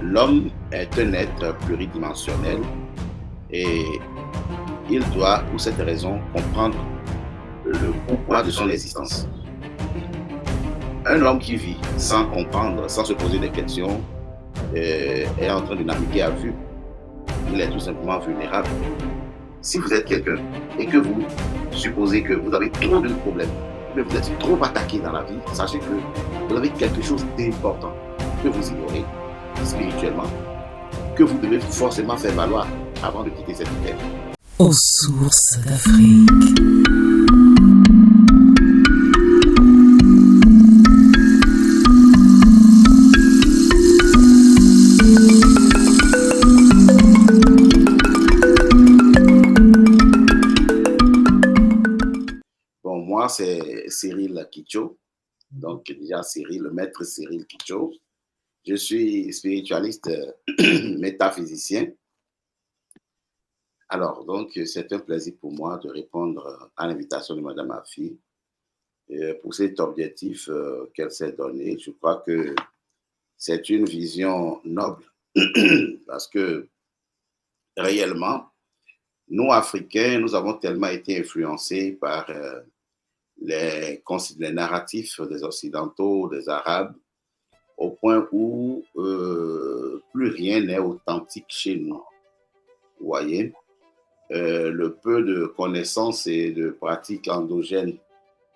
L'homme est un être pluridimensionnel et il doit, pour cette raison, comprendre le pourquoi de son existence. Un homme qui vit sans comprendre, sans se poser des questions, est en train de naviguer à vue. Il est tout simplement vulnérable. Si vous êtes quelqu'un et que vous supposez que vous avez trop de problèmes, que vous êtes trop attaqué dans la vie, sachez que vous avez quelque chose d'important que vous ignorez spirituellement, que vous devez forcément faire valoir avant de quitter cette terre. Aux sources d'Afrique. Bon, moi, c'est Cyril Kitcho. Donc, déjà, le maître Cyril Kitcho. Je suis spiritualiste métaphysicien. Alors, donc, c'est un plaisir pour moi de répondre à l'invitation de Madame Afi pour cet objectif qu'elle s'est donné. Je crois que c'est une vision noble parce que réellement, nous, Africains, nous avons tellement été influencés par les narratifs des Occidentaux, des Arabes, au point où plus rien n'est authentique chez nous. Vous voyez, le peu de connaissances et de pratiques endogènes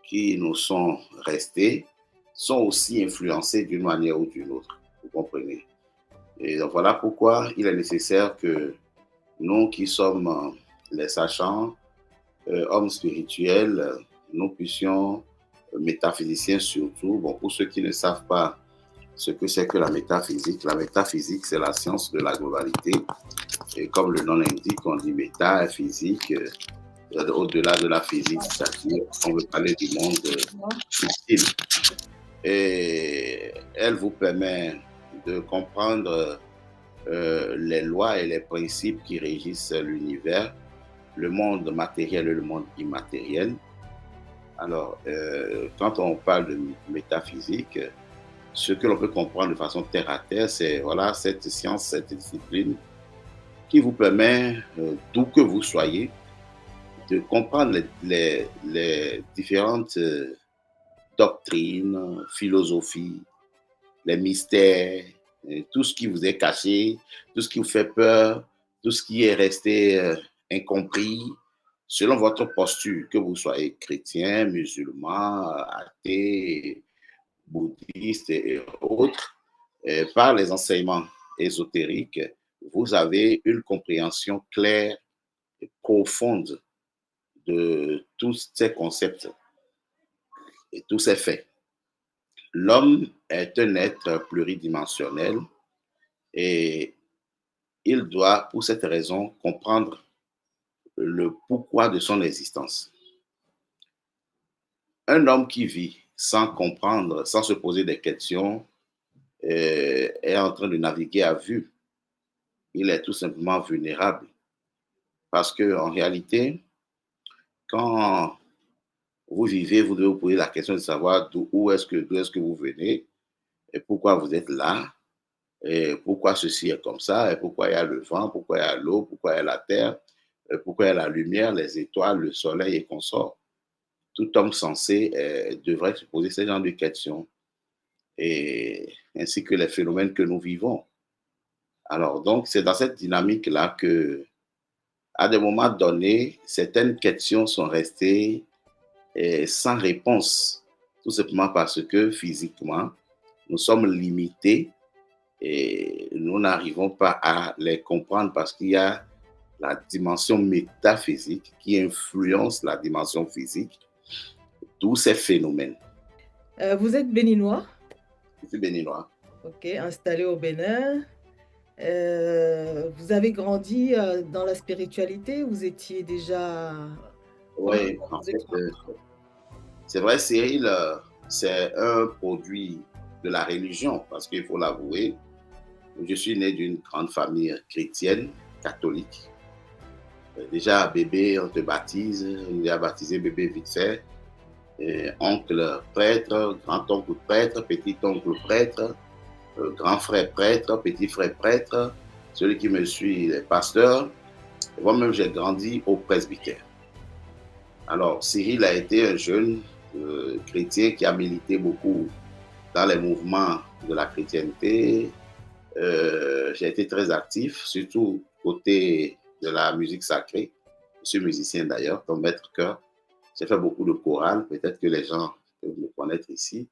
qui nous sont restées sont aussi influencées d'une manière ou d'une autre. Vous comprenez? Et donc voilà pourquoi il est nécessaire que nous qui sommes les sachants, hommes spirituels, nous puissions, métaphysiciens surtout, bon, pour ceux qui ne savent pas ce que c'est que la métaphysique, c'est la science de la globalité. Et comme le nom l'indique, on dit méta, physique, au-delà de la physique, c'est-à-dire on veut parler du monde subtil. Et elle vous permet de comprendre les lois et les principes qui régissent l'univers, le monde matériel et le monde immatériel. Alors, quand on parle de métaphysique, ce que l'on peut comprendre de façon terre à terre, c'est voilà, cette science, cette discipline qui vous permet, d'où que vous soyez, de comprendre les différentes doctrines, philosophies, les mystères, tout ce qui vous est caché, tout ce qui vous fait peur, tout ce qui est resté incompris, selon votre posture, que vous soyez chrétien, musulman, athée, bouddhiste et autres, par les enseignements ésotériques, vous avez une compréhension claire et profonde de tous ces concepts et tous ces faits. L'homme est un être pluridimensionnel et il doit, pour cette raison, comprendre le pourquoi de son existence. Un homme qui vit sans comprendre, sans se poser des questions, est en train de naviguer à vue. Il est tout simplement vulnérable. Parce qu'en réalité, quand vous vivez, vous devez vous poser la question de savoir d'où est-ce que vous venez et pourquoi vous êtes là, et pourquoi ceci est comme ça, et pourquoi il y a le vent, pourquoi il y a l'eau, pourquoi il y a la terre, pourquoi il y a la lumière, les étoiles, le soleil et consorts. Tout homme sensé devrait se poser ce genre de questions, et ainsi que les phénomènes que nous vivons. Alors, donc, c'est dans cette dynamique-là que, à des moments donnés, certaines questions sont restées sans réponse, tout simplement parce que physiquement, nous sommes limités et nous n'arrivons pas à les comprendre parce qu'il y a la dimension métaphysique qui influence la dimension physique, tous ces phénomènes. Vous êtes béninois? Je suis béninois. Ok, installé au Bénin. Vous avez grandi dans la spiritualité? Vous étiez déjà... Oui, en fait, c'est vrai, Cyril, c'est un produit de la religion, parce qu'il faut l'avouer, je suis né d'une grande famille chrétienne, catholique. Déjà, bébé, on te baptise, on a baptisé bébé vite fait. Oncle prêtre, grand-oncle prêtre, petit-oncle prêtre, grand frère prêtre, petit frère prêtre, celui qui me suit, les pasteurs. Moi-même, j'ai grandi au presbytère. Alors, Cyril a été un jeune chrétien qui a milité beaucoup dans les mouvements de la chrétienté. J'ai été très actif, surtout côté de la musique sacrée. Je suis musicien d'ailleurs, comme maître chœur. J'ai fait beaucoup de chorales, peut-être que les gens peuvent me connaître ici.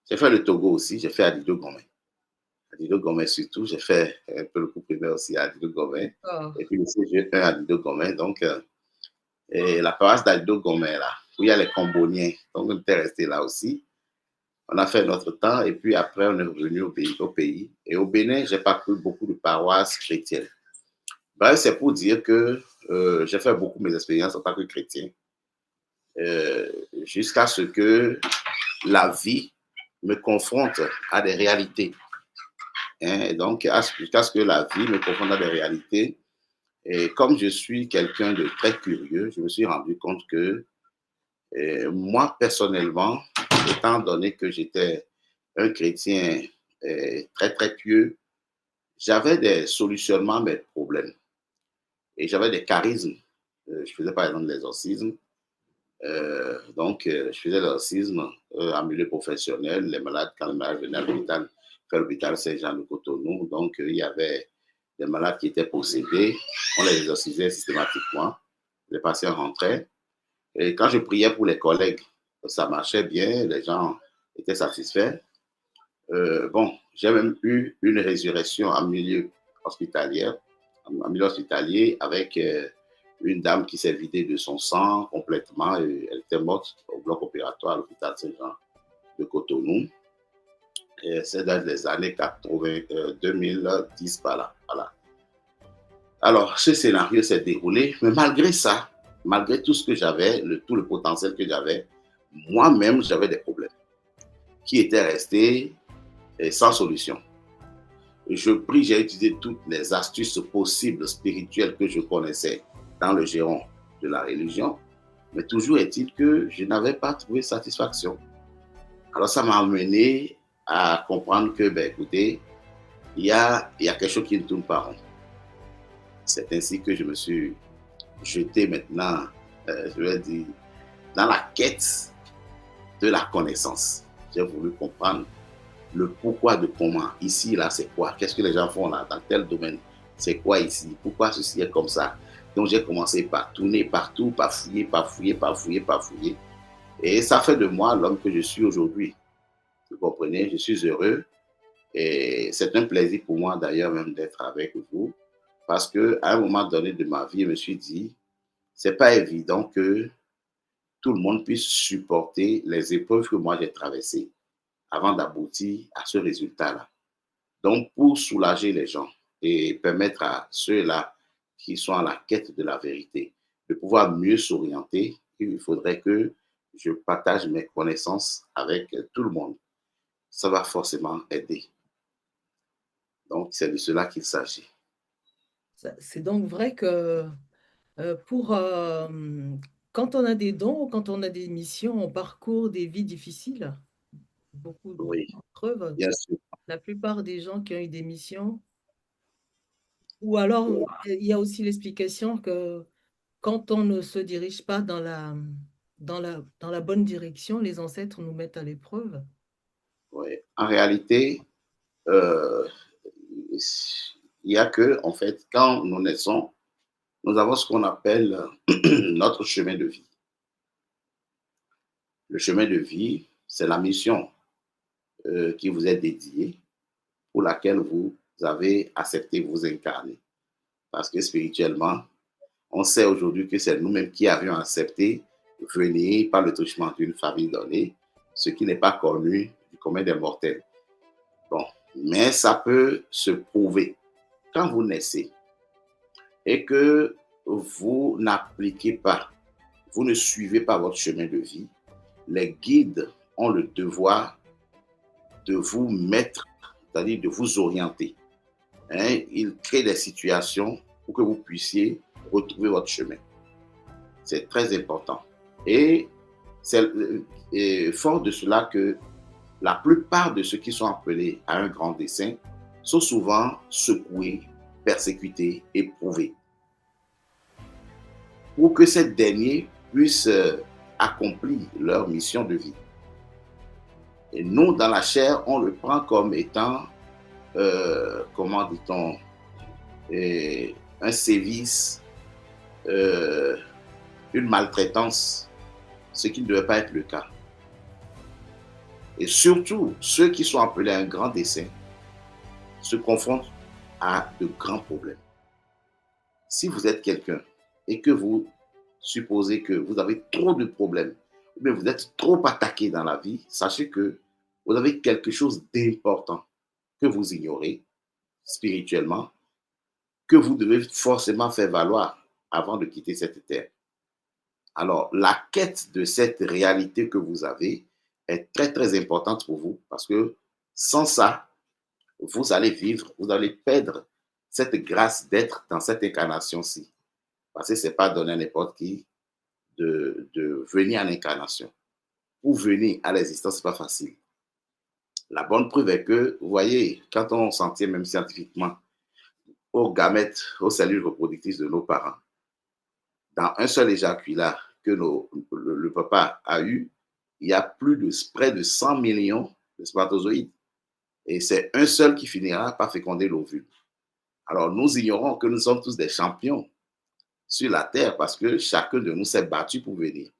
J'ai fait le Togo aussi, j'ai fait Adido Gomé. Adido Gomé surtout, j'ai fait un peu le coup primaire aussi à Adido Gomé. Oh. Et puis le CG1 à Adido Gomé. Donc, et la paroisse d'Adido Gomé, là, où il y a les Comboniens. Donc, on était resté là aussi. On a fait notre temps et puis après, on est revenu au pays. Et au Bénin, j'ai parcouru beaucoup de paroisses chrétiennes. Bref, c'est pour dire que j'ai fait beaucoup de mes expériences en tant que chrétien jusqu'à ce que la vie me confronte à des réalités. Hein, et donc, jusqu'à ce que la vie me confronte à des réalités. Et comme je suis quelqu'un de très curieux, je me suis rendu compte que moi, personnellement, étant donné que j'étais un chrétien très, très pieux, j'avais des solutionnements à mes problèmes. Et j'avais des charismes. Je faisais par exemple l'exorcisme. Donc, je faisais l'exorcisme en milieu professionnel. Les malades, quand les malades venaient à l'hôpital, faire l'hôpital Saint-Jean de Cotonou. Donc, il y avait des malades qui étaient possédés. On les exorcisait systématiquement. Les patients rentraient. Et quand je priais pour les collègues, ça marchait bien. Les gens étaient satisfaits. Bon, j'ai même eu une résurrection en milieu hospitalier, avec une dame qui s'est vidée de son sang complètement. Et elle était morte au bloc opératoire à l'hôpital Saint-Jean de Cotonou. Et c'est dans les années 80, 2010 par là. Voilà. Alors, ce scénario s'est déroulé, mais malgré ça, malgré tout ce que j'avais, tout le potentiel que j'avais, moi-même, j'avais des problèmes qui étaient restés sans solution. Je prie, j'ai utilisé toutes les astuces possibles spirituelles que je connaissais dans le giron de la religion, mais toujours est-il que je n'avais pas trouvé satisfaction. Alors ça m'a amené à comprendre que, ben, écoutez, il y a quelque chose qui ne tourne pas rond. C'est ainsi que je me suis jeté maintenant, je vais dire, dans la quête de la connaissance. J'ai voulu comprendre le pourquoi de comment. Ici, là, c'est quoi? Qu'est-ce que les gens font là, dans tel domaine? C'est quoi ici? Pourquoi ceci est comme ça? Donc, j'ai commencé par tourner partout, par fouiller, par fouiller, par fouiller, par fouiller. Et ça fait de moi l'homme que je suis aujourd'hui. Vous comprenez? Je suis heureux. Et c'est un plaisir pour moi, d'ailleurs, même d'être avec vous. Parce qu'à un moment donné de ma vie, je me suis dit, c'est pas évident que tout le monde puisse supporter les épreuves que moi j'ai traversées avant d'aboutir à ce résultat-là. Donc, pour soulager les gens et permettre à ceux-là qui sont à la quête de la vérité de pouvoir mieux s'orienter, il faudrait que je partage mes connaissances avec tout le monde. Ça va forcément aider. Donc, c'est de cela qu'il s'agit. C'est donc vrai que pour quand on a des dons, quand on a des missions, on parcourt des vies difficiles, beaucoup Oui, d'épreuves. bien sûr. La plupart des gens qui ont eu des missions, ou alors il y a aussi l'explication que quand on ne se dirige pas dans la bonne direction, les ancêtres nous mettent à l'épreuve. Oui. En réalité, euh, il y a que, en fait, quand nous naissons, nous avons ce qu'on appelle notre chemin de vie. Le chemin de vie, c'est la mission qui vous est dédiée, pour laquelle vous avez accepté vous incarner. Parce que spirituellement, on sait aujourd'hui que c'est nous-mêmes qui avions accepté venir par le touchement d'une famille donnée, ce qui n'est pas connu du commun des mortels. Bon, mais ça peut se prouver quand vous naissez et que vous n'appliquez pas, vous ne suivez pas votre chemin de vie. Les guides ont le devoir de vous mettre, c'est-à-dire de vous orienter. Hein, ils créent des situations pour que vous puissiez retrouver votre chemin. C'est très important. Et c'est fort de cela que la plupart de ceux qui sont appelés à un grand dessein sont souvent secoués, persécutés, éprouvés. Pour que ces derniers puissent accomplir leur mission de vie. Et nous, dans la chair, on le prend comme étant, comment dit-on, un sévice, une maltraitance, ce qui ne devait pas être le cas. Et surtout, ceux qui sont appelés à un grand dessein se confrontent à de grands problèmes. Si vous êtes quelqu'un et que vous supposez que vous avez trop de problèmes, ou bien vous êtes trop attaqué dans la vie, sachez que vous avez quelque chose d'important que vous ignorez spirituellement, que vous devez forcément faire valoir avant de quitter cette terre. Alors, la quête de cette réalité que vous avez est très, très importante pour vous parce que sans ça, vous allez vivre, vous allez perdre cette grâce d'être dans cette incarnation-ci. Parce que ce n'est pas donné à n'importe qui de venir en incarnation. Pour venir à l'existence, ce n'est pas facile. La bonne preuve est que, vous voyez, quand on s'en tient même scientifiquement aux gamètes, aux cellules reproductives de nos parents, dans un seul éjaculat que le papa a eu, il y a près de 100 millions de spermatozoïdes. Et c'est un seul qui finira par féconder l'ovule. Alors, nous ignorons que nous sommes tous des champions sur la Terre parce que chacun de nous s'est battu pour venir.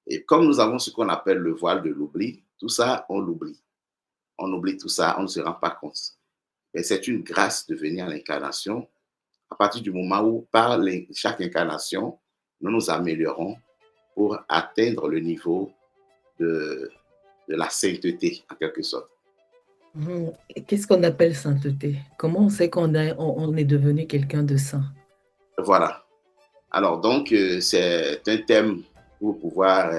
Et comme nous avons ce qu'on appelle le voile de l'oubli, tout ça, on l'oublie. On oublie tout ça, on ne se rend pas compte. Et c'est une grâce de venir à l'incarnation à partir du moment où, par chaque incarnation, nous nous améliorons pour atteindre le niveau de la sainteté, en quelque sorte. Qu'est-ce qu'on appelle sainteté? Comment on sait qu'on est devenu quelqu'un de saint? Voilà. Alors, donc, c'est un thème pour pouvoir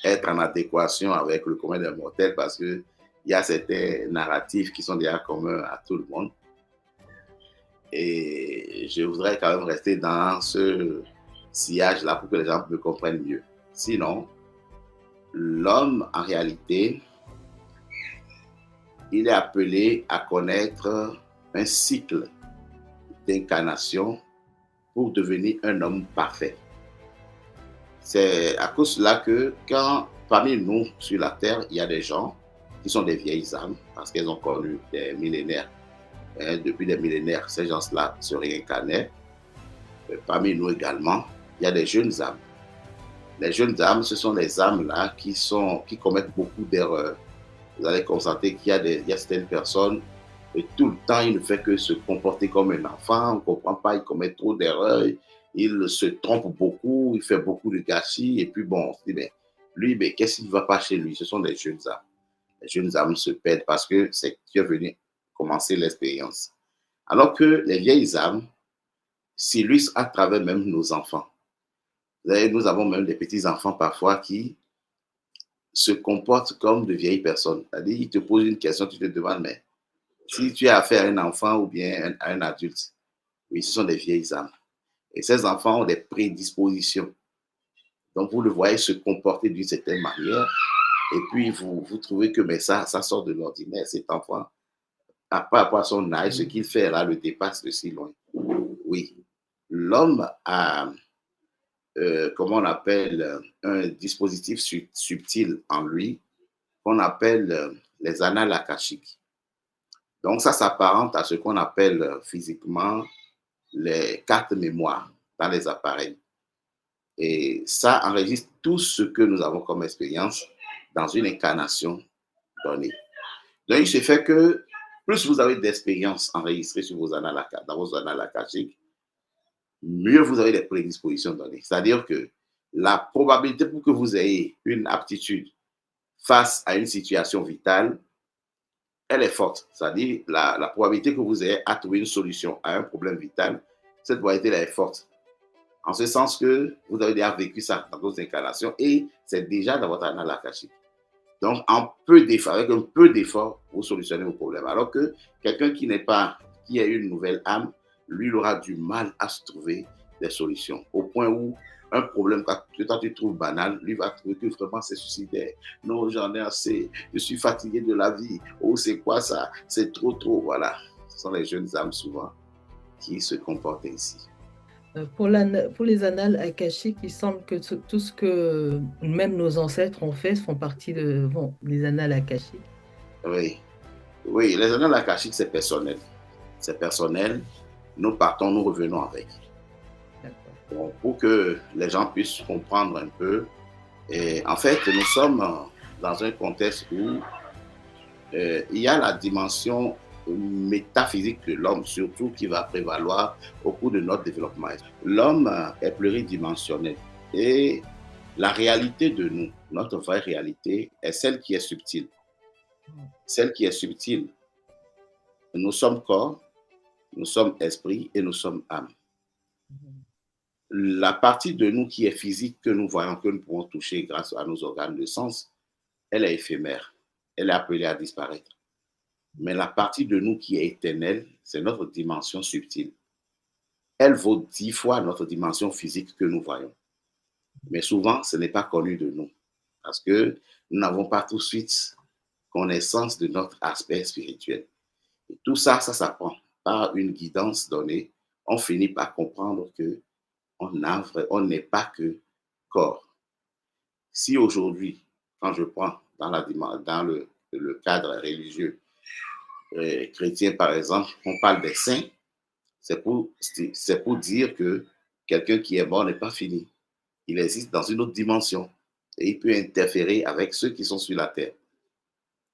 être en adéquation avec le commun des mortels parce qu'il y a certains narratifs qui sont déjà communs à tout le monde. Et je voudrais quand même rester dans ce sillage-là pour que les gens me comprennent mieux. Sinon, l'homme, en réalité, il est appelé à connaître un cycle d'incarnation pour devenir un homme parfait. C'est à cause de cela que quand parmi nous sur la terre, il y a des gens qui sont des vieilles âmes parce qu'elles ont connu des millénaires. Depuis des millénaires, ces gens-là se réincarnaient. Parmi nous également, il y a des jeunes âmes. Les jeunes âmes, ce sont les âmes-là qui commettent beaucoup d'erreurs. Vous allez constater qu'il y a certaines personnes, et tout le temps, il ne fait que se comporter comme un enfant, on ne comprend pas, il commet trop d'erreurs, il se trompe beaucoup, il fait beaucoup de gâchis, et puis bon, on se dit, mais lui, qu'est-ce qui ne va pas chez lui? Ce sont des jeunes âmes. Les jeunes âmes se perdent parce que c'est Dieu venu commencer l'expérience. Alors que les vieilles âmes s'illustrent à travers même nos enfants. Nous avons même des petits-enfants parfois qui se comportent comme de vieilles personnes. C'est-à-dire, ils te posent une question, tu te demandes, mais si tu as affaire à un enfant ou bien à un adulte, oui, ce sont des vieilles âmes. Et ces enfants ont des prédispositions. Donc, vous le voyez se comporter d'une certaine manière, et puis vous trouvez que mais ça sort de l'ordinaire. Cet enfant, par rapport à son âge, ce qu'il fait là le dépasse de si loin. Oui, l'homme a, comment on appelle, un dispositif subtil en lui qu'on appelle les annales akashiques. Donc, ça s'apparente à ce qu'on appelle physiquement les cartes mémoire dans les appareils. Et ça enregistre tout ce que nous avons comme expérience dans une incarnation donnée. Donc, il se fait que plus vous avez d'expérience enregistrée sur dans vos annales akashiques, mieux vous avez des prédispositions données. C'est-à-dire que la probabilité pour que vous ayez une aptitude face à une situation vitale, elle est forte. C'est-à-dire la probabilité que vous ayez à trouver une solution à un problème vital, cette probabilité est forte. En ce sens que vous avez déjà vécu ça dans vos incarnations et c'est déjà dans votre annale akashique. Donc, avec un peu d'effort, vous solutionnez vos problèmes. Alors que quelqu'un qui a une nouvelle âme, lui, il aura du mal à se trouver des solutions. Au point où un problème que toi tu trouves banal, lui va trouver que vraiment c'est suicidaire. Non, j'en ai assez, je suis fatigué de la vie. Oh, c'est quoi ça? C'est trop, trop. Voilà. Ce sont les jeunes âmes souvent qui se comportent ainsi. Pour les annales akashiques, il semble que tout ce que même nos ancêtres ont fait font partie de bon, les annales akashiques. Oui, oui, les annales akashiques, c'est personnel. C'est personnel. Nous partons, nous revenons avec. D'accord. Bon, pour que les gens puissent comprendre un peu. Et en fait, nous sommes dans un contexte où il y a la dimension métaphysique de l'homme, surtout qui va prévaloir au cours de notre développement. L'homme est pluridimensionnel et la réalité de nous, notre vraie réalité, est celle qui est subtile. Celle qui est subtile, nous sommes corps, nous sommes esprit et nous sommes âme. La partie de nous qui est physique, que nous voyons, que nous pouvons toucher grâce à nos organes de sens, elle est éphémère. Elle est appelée à disparaître. Mais la partie de nous qui est éternelle, c'est notre dimension subtile. Elle vaut 10 fois notre dimension physique que nous voyons. Mais souvent, ce n'est pas connu de nous. Parce que nous n'avons pas tout de suite connaissance de notre aspect spirituel. Et tout ça, ça s'apprend par une guidance donnée. On finit par comprendre que on n'est pas que corps. Si aujourd'hui, quand je prends dans le cadre religieux chrétien, par exemple, on parle des saints, c'est pour dire que quelqu'un qui est mort n'est pas fini. Il existe dans une autre dimension et il peut interférer avec ceux qui sont sur la terre.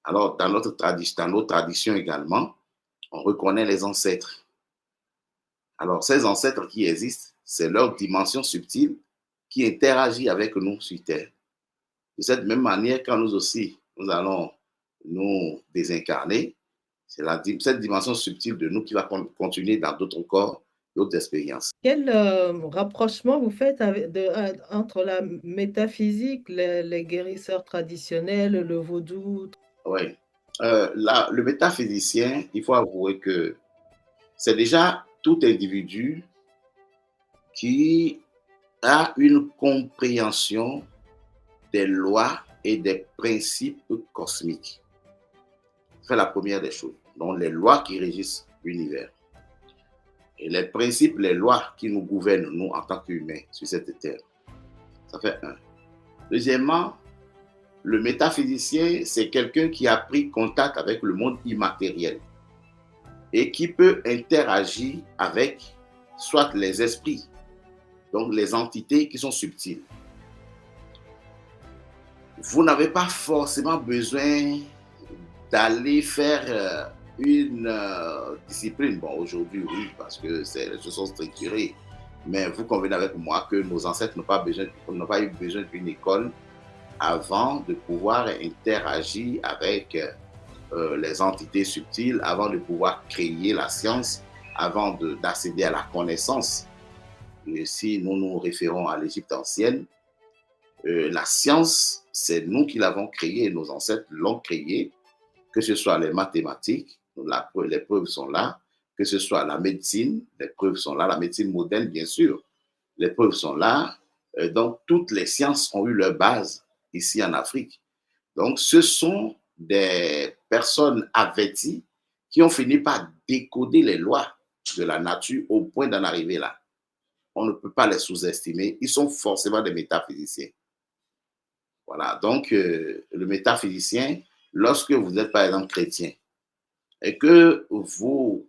Alors, dans notre tradition également, on reconnaît les ancêtres. Alors, ces ancêtres qui existent, c'est leur dimension subtile qui interagit avec nous sur Terre. De cette même manière, quand nous aussi, nous allons nous désincarner, c'est cette dimension subtile de nous qui va continuer dans d'autres corps, d'autres expériences. Quel rapprochement vous faites entre la métaphysique, les guérisseurs traditionnels, le vaudou? Oui. Le métaphysicien, il faut avouer que c'est déjà tout individu qui a une compréhension des lois et des principes cosmiques. C'est la première des choses. Donc, les lois qui régissent l'univers. Et les principes, les lois qui nous gouvernent, nous, en tant qu'humains, sur cette terre. Ça fait un. Deuxièmement, le métaphysicien, c'est quelqu'un qui a pris contact avec le monde immatériel et qui peut interagir avec soit les esprits, donc les entités qui sont subtiles. Vous n'avez pas forcément besoin d'aller faire une discipline. Bon, aujourd'hui, oui, parce que les choses sont structurées. Mais vous convenez avec moi que nos ancêtres n'ont pas eu besoin d'une école avant de pouvoir interagir avec les entités subtiles, avant de pouvoir créer la science, avant d'accéder à la connaissance. Et si nous nous référons à l'Égypte ancienne, la science, c'est nous qui l'avons créée, nos ancêtres l'ont créée, que ce soit les mathématiques, les preuves sont là, que ce soit la médecine, les preuves sont là, la médecine moderne, bien sûr, les preuves sont là. Donc, toutes les sciences ont eu leur base ici en Afrique. Donc, ce sont des personnes averties qui ont fini par décoder les lois de la nature au point d'en arriver là. On ne peut pas les sous-estimer. Ils sont forcément des métaphysiciens. Voilà. Donc, le métaphysicien, lorsque vous êtes, par exemple, chrétien, et que vous,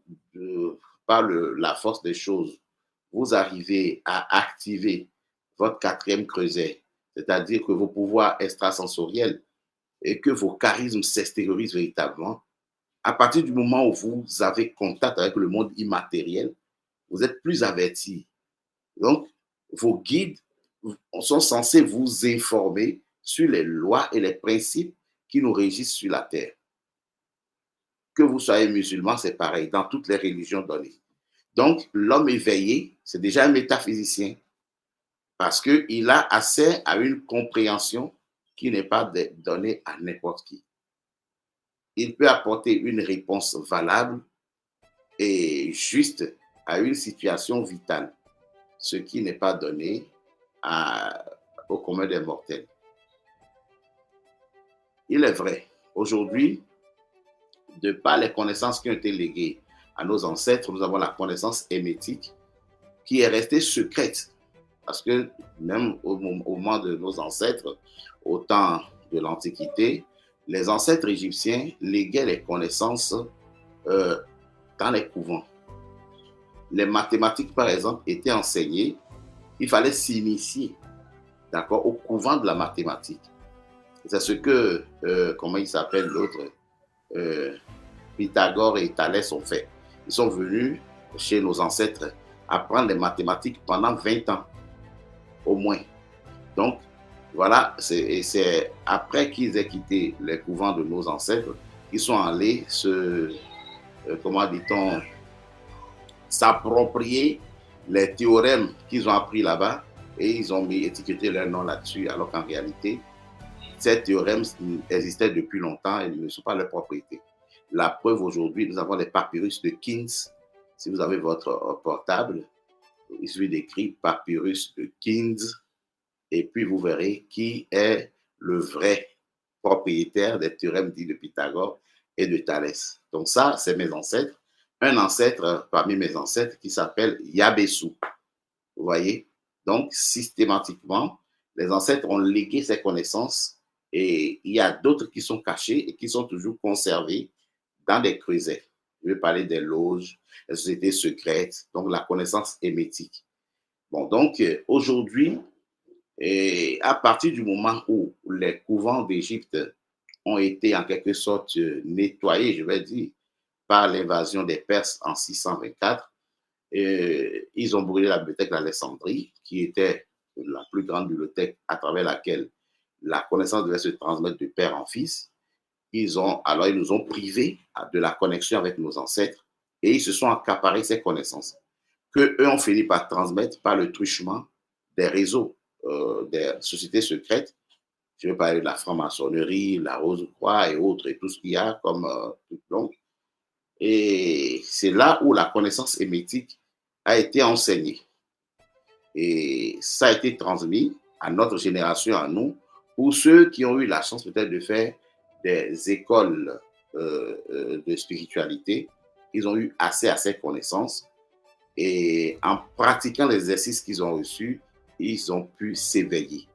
par la force des choses, vous arrivez à activer votre quatrième creuset, c'est-à-dire que vos pouvoirs extrasensoriels et que vos charismes s'extériorisent véritablement, à partir du moment où vous avez contact avec le monde immatériel, vous êtes plus averti. Donc, vos guides sont censés vous informer sur les lois et les principes qui nous régissent sur la terre. Que vous soyez musulman, c'est pareil, dans toutes les religions données. Donc, l'homme éveillé, c'est déjà un métaphysicien parce qu'il a accès à une compréhension qui n'est pas donnée à n'importe qui. Il peut apporter une réponse valable et juste à une situation vitale, ce qui n'est pas donné au commun des mortels. Il est vrai, aujourd'hui, de par les connaissances qui ont été léguées à nos ancêtres, nous avons la connaissance hémétique qui est restée secrète. Parce que même au moment de nos ancêtres, au temps de l'Antiquité, les ancêtres égyptiens léguaient les connaissances dans les couvents. Les mathématiques, par exemple, étaient enseignées. Il fallait s'initier, d'accord, au couvent de la mathématique. C'est ce que, comment il s'appelle l'autre, Pythagore et Thalès ont fait. Ils sont venus chez nos ancêtres apprendre les mathématiques pendant 20 ans, au moins. Donc, voilà, c'est après qu'ils aient quitté les couvents de nos ancêtres qu'ils sont allés comment dit-on, s'approprier les théorèmes qu'ils ont appris là-bas et ils ont étiqueté leur nom là-dessus, alors qu'en réalité, ces théorèmes existaient depuis longtemps et ne sont pas leur propriété. La preuve aujourd'hui, nous avons les papyrus de Kings. Si vous avez votre portable, il suffit d'écrire papyrus de Kings et puis vous verrez qui est le vrai propriétaire des théorèmes dits de Pythagore et de Thalès. Donc ça, c'est mes ancêtres. Un ancêtre parmi mes ancêtres qui s'appelle Yabessou. Vous voyez? Donc, systématiquement, les ancêtres ont légué ces connaissances et il y a d'autres qui sont cachées et qui sont toujours conservées dans des creusets. Je vais parler des loges, des sociétés secrètes, donc la connaissance hémétique. Bon, donc aujourd'hui, et à partir du moment où les couvents d'Égypte ont été en quelque sorte nettoyés, je vais dire, par l'invasion des Perses en 624, ils ont brûlé la bibliothèque d'Alexandrie, qui était la plus grande bibliothèque à travers laquelle la connaissance devait se transmettre de père en fils. Alors, ils nous ont privés de la connexion avec nos ancêtres et ils se sont accaparés ces connaissances qu'eux ont fini par transmettre par le truchement des réseaux, des sociétés secrètes. Je vais parler de la franc-maçonnerie, la Rose-Croix et autres, et tout ce qu'il y a comme donc. Et c'est là où la connaissance hémétique a été enseignée. Et ça a été transmis à notre génération, à nous, pour ceux qui ont eu la chance peut-être de faire des écoles de spiritualité. Ils ont eu accès à ces connaissances et en pratiquant les exercices qu'ils ont reçus, ils ont pu s'éveiller.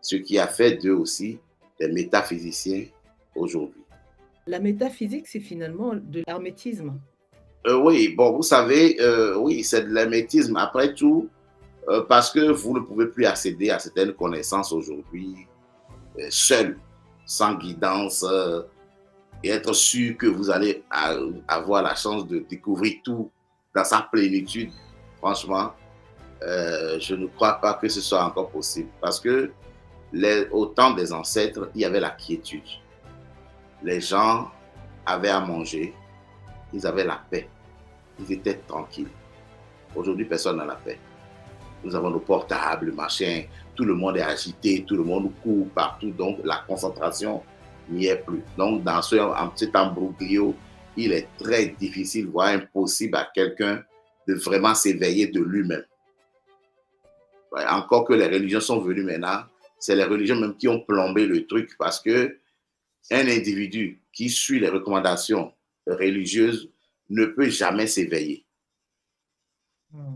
Ce qui a fait d'eux aussi des métaphysiciens aujourd'hui. La métaphysique, c'est finalement de l'hermétisme. Oui, bon, vous savez, oui, c'est de l'hermétisme. Après tout, parce que vous ne pouvez plus accéder à certaines connaissances aujourd'hui seul, sans guidance, et être sûr que vous allez avoir la chance de découvrir tout dans sa plénitude. Franchement, je ne crois pas que ce soit encore possible. Parce que au temps des ancêtres, il y avait la quiétude. Les gens avaient à manger, ils avaient la paix, ils étaient tranquilles. Aujourd'hui, personne n'a la paix. Nous avons nos portables, machin, tout le monde est agité, tout le monde court partout, donc la concentration n'y est plus. Donc, dans cet embroglio, il est très difficile, voire impossible à quelqu'un de vraiment s'éveiller de lui-même. Ouais, encore que les religions sont venues maintenant, c'est les religions même qui ont plombé le truc parce que un individu qui suit les recommandations religieuses ne peut jamais s'éveiller.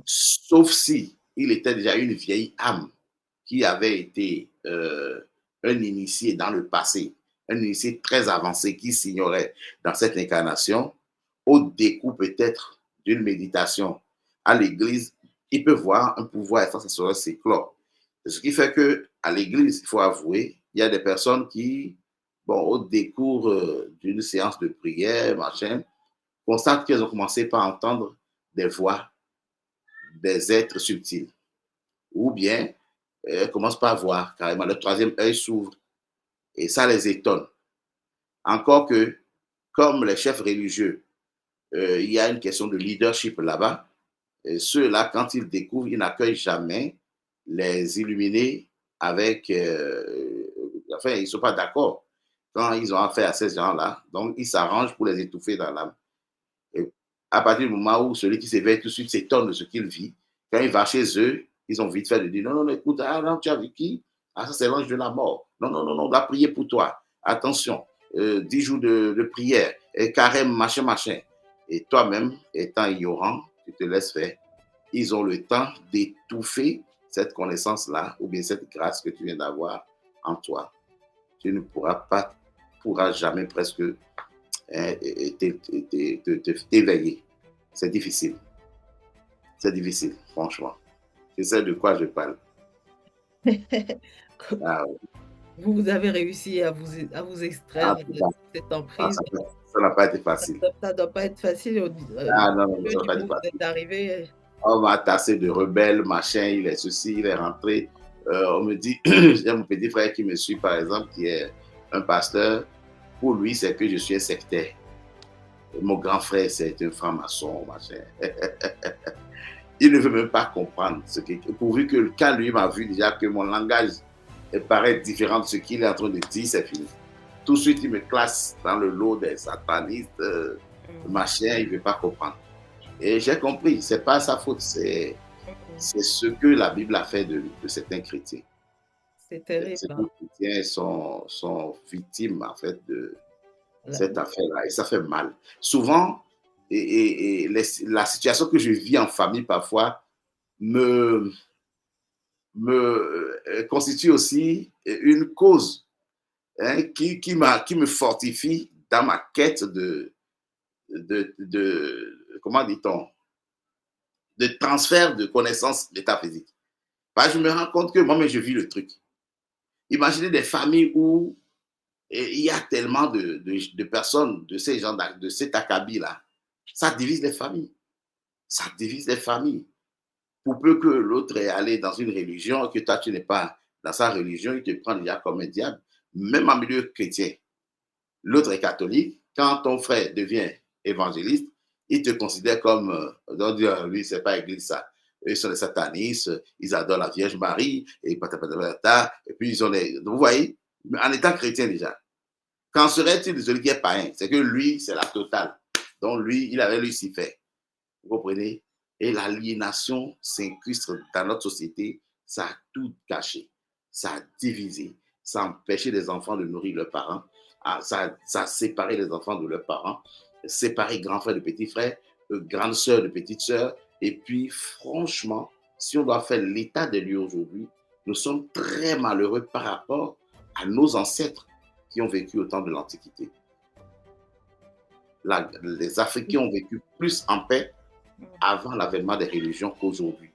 Sauf si il était déjà une vieille âme qui avait été un initié dans le passé, un initié très avancé qui s'ignorait dans cette incarnation, au découp peut-être d'une méditation à l'église, il peut voir un pouvoir extraterrestre s'éclore. Ce qui fait qu'à l'église, il faut avouer, il y a des personnes qui, bon, au décours d'une séance de prière, machin, constatent qu'elles ont commencé par entendre des voix des êtres subtils. Ou bien, elles commencent par voir carrément, le troisième œil s'ouvre et ça les étonne. Encore que, comme les chefs religieux, il y a une question de leadership là-bas. Ceux-là, quand ils découvrent, ils n'accueillent jamais les illuminés avec... enfin, ils ne sont pas d'accord quand ils ont affaire à ces gens-là. Donc, ils s'arrangent pour les étouffer dans l'âme. Et à partir du moment où celui qui s'éveille tout de suite s'étonne de ce qu'il vit, quand il va chez eux, ils ont vite fait de dire, non, non, écoute, ah non, tu as vu qui? Ah, ça, c'est l'ange de la mort. Non, non, non, non, on va prier pour toi. Attention, 10 jours de prière, et carême, machin, machin. Et toi-même, étant ignorant, tu te laisses faire. Ils ont le temps d'étouffer cette connaissance-là, ou bien cette grâce que tu viens d'avoir en toi. Tu ne pourras jamais presque t'éveiller. C'est difficile. C'est difficile, franchement. Je sais de quoi je parle. Ah, Vous avez réussi à vous extraire de cette ah, emprise. ça n'a pas été facile. Ça ne doit pas être facile au Ah non, non, ça n'a pas été niveau où vous êtes facile. arrivé. On m'a tassé de rebelle, machin, il est ceci, il est rentré. On me dit, j'ai mon petit frère qui me suit, par exemple, qui est un pasteur. Pour lui, c'est que je suis un sectaire. Mon grand frère, c'est un franc-maçon, machin. Il ne veut même pas comprendre ce que, pourvu que quand lui m'a vu déjà que mon langage paraît différent de ce qu'il est en train de dire, c'est fini. Tout de suite, il me classe dans le lot des satanistes, machin, il ne veut pas comprendre. Et j'ai compris, ce n'est pas sa faute, c'est ce que la Bible a fait de certains chrétiens. C'est terrible. Certains chrétiens sont victimes, en fait, de cette affaire-là, et ça fait mal. Souvent, la situation que je vis en famille, parfois, me constitue aussi une cause qui me fortifie dans ma quête comment dit-on, de transfert de connaissances métaphysiques. Parce que je me rends compte que moi-même, je vis le truc. Imaginez des familles où il y a tellement de personnes, de ces gens, de cet acabit-là. Ça divise les familles. Ça divise les familles. Pour peu que l'autre est allé dans une religion et que toi, tu n'es pas dans sa religion, il te prend déjà comme un diable. Même en milieu chrétien, l'autre est catholique. Quand ton frère devient évangéliste, il te considère comme, lui, c'est pas église ça. Eux sont des satanistes, ils adorent la Vierge Marie, et patapata, et puis ils ont les. Vous voyez, en étant chrétien déjà. Qu'en serait-il de celui qui est païen? C'est que lui, c'est la totale. Donc lui, il avait Lucifer. Vous comprenez? Et l'aliénation s'incruste dans notre société. Ça a tout gâché. Ça a divisé. Ça a empêché les enfants de nourrir leurs parents. Ça a séparé les enfants de leurs parents. Séparé grand frère de petit frère, grande sœur de petite sœur. Et puis, franchement, si on doit faire l'état des lieux aujourd'hui, nous sommes très malheureux par rapport à nos ancêtres qui ont vécu au temps de l'Antiquité. Les Africains ont vécu plus en paix avant l'avènement des religions qu'aujourd'hui.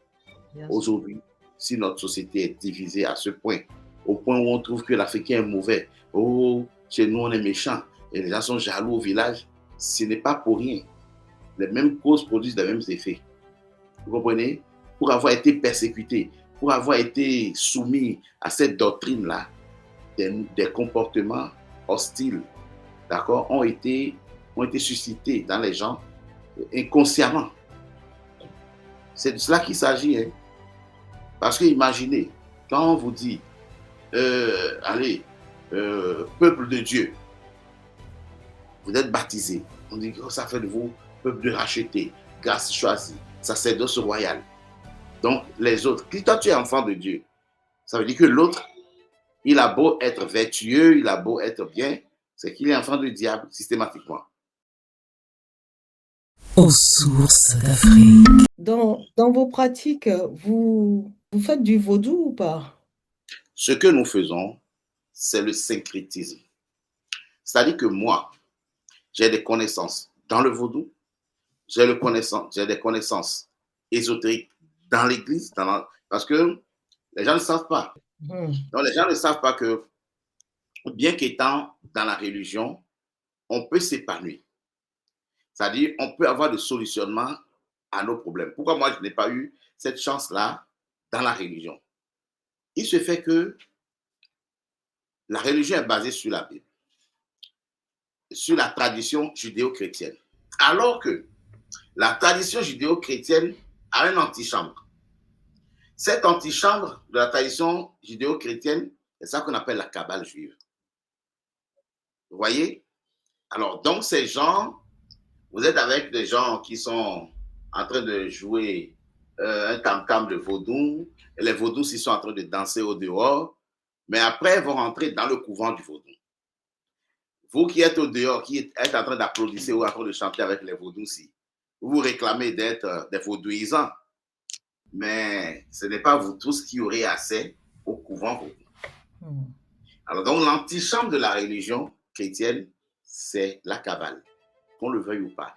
Aujourd'hui, si notre société est divisée à ce point, au point où on trouve que l'Africain est mauvais, oh, chez nous on est méchant, et les gens sont jaloux au village, ce n'est pas pour rien. Les mêmes causes produisent les mêmes effets. Vous comprenez? Pour avoir été persécuté, pour avoir été soumis à cette doctrine-là, des comportements hostiles, d'accord, ont été suscités dans les gens inconsciemment. C'est de cela qu'il s'agit. Hein. Parce que imaginez, quand on vous dit, allez, peuple de Dieu, vous êtes baptisé. On dit que ça fait de vous peuple de racheté, grâce choisie, sacerdoce royal. Donc, les autres, si toi tu es enfant de Dieu, ça veut dire que l'autre, il a beau être vertueux, il a beau être bien, c'est qu'il est enfant du diable systématiquement. Aux sources d'Afrique. Dans vos pratiques, vous faites du vaudou ou pas? Ce que nous faisons, c'est le syncrétisme. C'est-à-dire que moi, j'ai des connaissances dans le vaudou, j'ai des connaissances ésotériques dans l'église, parce que les gens ne savent pas. Donc les gens ne savent pas que, bien qu'étant dans la religion, on peut s'épanouir. C'est-à-dire, on peut avoir des solutionnements à nos problèmes. Pourquoi moi, je n'ai pas eu cette chance-là dans la religion? Il se fait que la religion est basée sur la Bible, sur la tradition judéo-chrétienne. Alors que la tradition judéo-chrétienne a une antichambre. Cette antichambre de la tradition judéo-chrétienne, c'est ça qu'on appelle la Kabbale juive. Vous voyez? Alors, donc, ces gens, vous êtes avec des gens qui sont en train de jouer un tam-tam de vaudou. Et les vaudous, ils sont en train de danser au dehors. Mais après, ils vont rentrer dans le couvent du vaudou. Vous qui êtes au dehors, qui êtes en train d'applaudir ou en train de chanter avec les vaudous, vous vous réclamez d'être des vaudouisants. Mais ce n'est pas vous tous qui aurez accès au couvent vaudou. Alors donc, l'antichambre de la religion chrétienne, c'est la Kabbale, qu'on le veuille ou pas.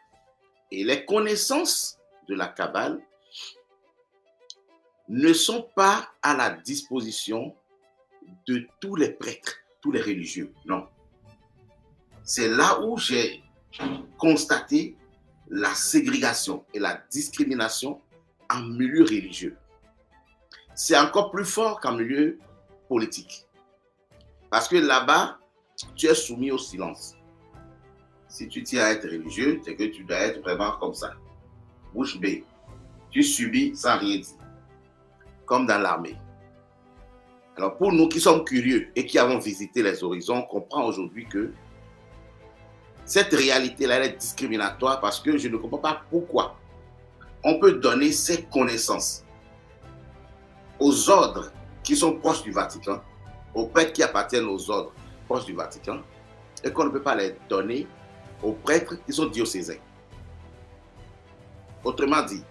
Et les connaissances de la Kabbale ne sont pas à la disposition de tous les prêtres, tous les religieux, non. C'est là où j'ai constaté la ségrégation et la discrimination en milieu religieux. C'est encore plus fort qu'en milieu politique. Parce que là-bas, tu es soumis au silence. Si tu tiens à être religieux, c'est que tu dois être vraiment comme ça. Bouche bée. Tu subis sans rien dire. Comme dans l'armée. Alors pour nous qui sommes curieux et qui avons visité les horizons, on comprend aujourd'hui que cette réalité-là est discriminatoire parce que je ne comprends pas pourquoi on peut donner ces connaissances aux ordres qui sont proches du Vatican, aux prêtres qui appartiennent aux ordres proches du Vatican, et qu'on ne peut pas les donner aux prêtres qui sont diocésains. Autrement dit,